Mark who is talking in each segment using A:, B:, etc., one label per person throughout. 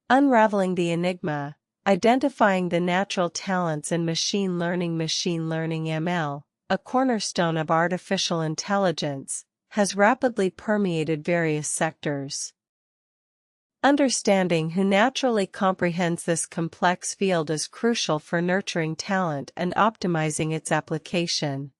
A: Unraveling the enigma, identifying the natural talents in machine learning (ML), a cornerstone of artificial intelligence, has rapidly permeated various sectors. Understanding who naturally comprehends this complex field is crucial for nurturing talent and optimizing its application.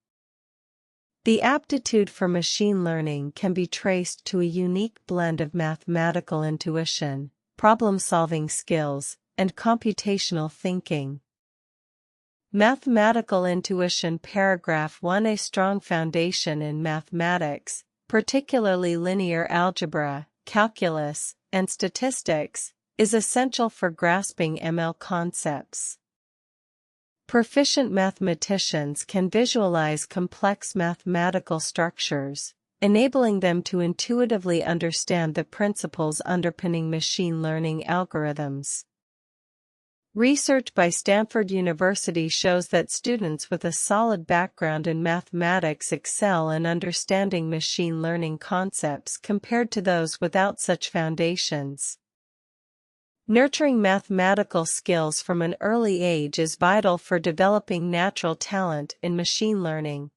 A: The aptitude for machine learning can be traced to a unique blend of mathematical intuition, problem-solving skills, and computational thinking. Mathematical intuition. Paragraph 1. A strong foundation in mathematics, particularly linear algebra, calculus, and statistics, is essential for grasping ML concepts. Proficient mathematicians can visualize complex mathematical structures, enabling them to intuitively understand the principles underpinning machine learning algorithms. Research by Stanford University shows that students with a solid background in mathematics excel in understanding machine learning concepts compared to those without such foundations. Nurturing mathematical skills from an early age is vital for developing natural talent in machine learning.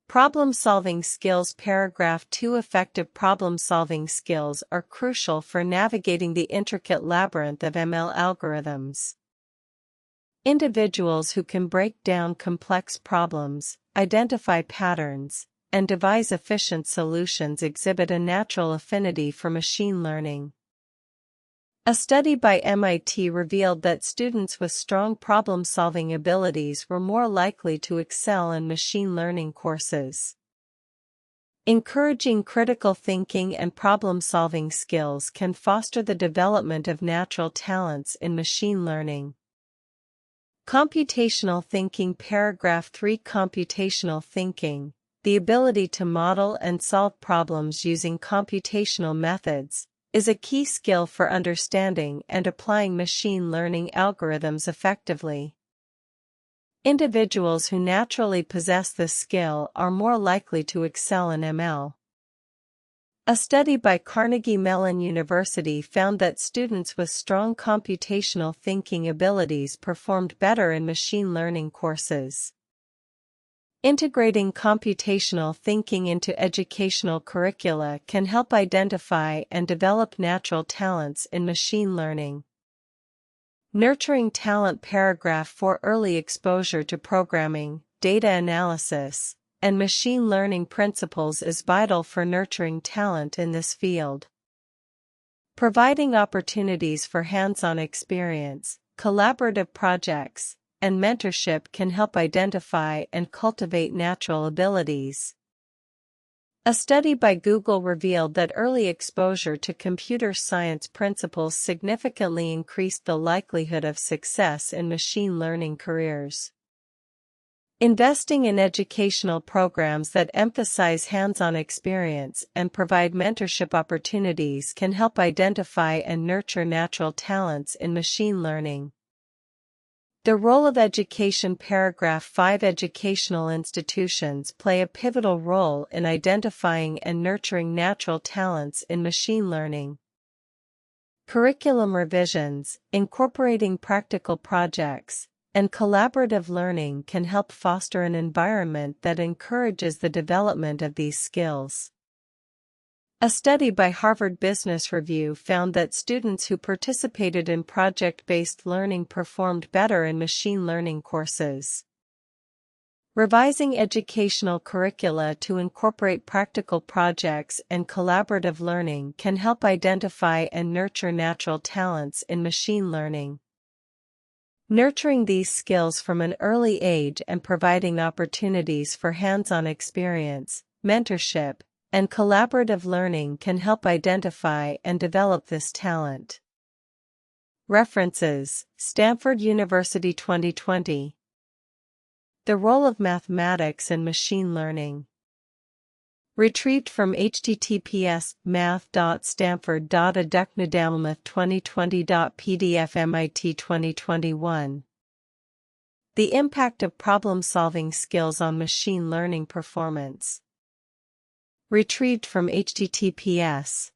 A: Problem-solving skills. Paragraph 2. Effective problem-solving skills are crucial for navigating the intricate labyrinth of ML algorithms. Individuals who can break down complex problems, identify patterns, and devise efficient solutions exhibit a natural affinity for machine learning. A study by MIT revealed that students with strong problem-solving abilities were more likely to excel in machine learning courses. Encouraging critical thinking and problem-solving skills can foster the development of natural talents in machine learning. Computational thinking. Paragraph 3. Computational thinking, the ability to model and solve problems using computational methods, is a key skill for understanding and applying machine learning algorithms effectively. Individuals who naturally possess this skill are more likely to excel in ML. A study by Carnegie Mellon University found that students with strong computational thinking abilities performed better in machine learning courses. Integrating computational thinking into educational curricula can help identify and develop natural talents in machine learning. Nurturing talent. Paragraph 4. Early exposure to programming, data analysis, and machine learning principles is vital for nurturing talent in this field. Providing opportunities for hands-on experience, collaborative projects, and mentorship can help identify and cultivate natural abilities. A study by Google revealed that early exposure to computer science principles significantly increased the likelihood of success in machine learning careers. Investing in educational programs that emphasize hands-on experience and provide mentorship opportunities can help identify and nurture natural talents in machine learning. The role of education. Paragraph 5. Educational institutions play a pivotal role in identifying and nurturing natural talents in machine learning. Curriculum revisions, incorporating practical projects, and collaborative learning can help foster an environment that encourages the development of these skills. A study by Harvard Business Review found that students who participated in project-based learning performed better in machine learning courses. Revising educational curricula to incorporate practical projects and collaborative learning can help identify and nurture natural talents in machine learning. Nurturing these skills from an early age and providing opportunities for hands-on experience, mentorship, and collaborative learning can help identify and develop this talent. References: Stanford University 2020. The Role of Mathematics in Machine Learning. Retrieved from https://math.stanford.edu2020.pdf MIT 2021. The Impact of Problem-Solving Skills on Machine Learning Performance. Retrieved from https://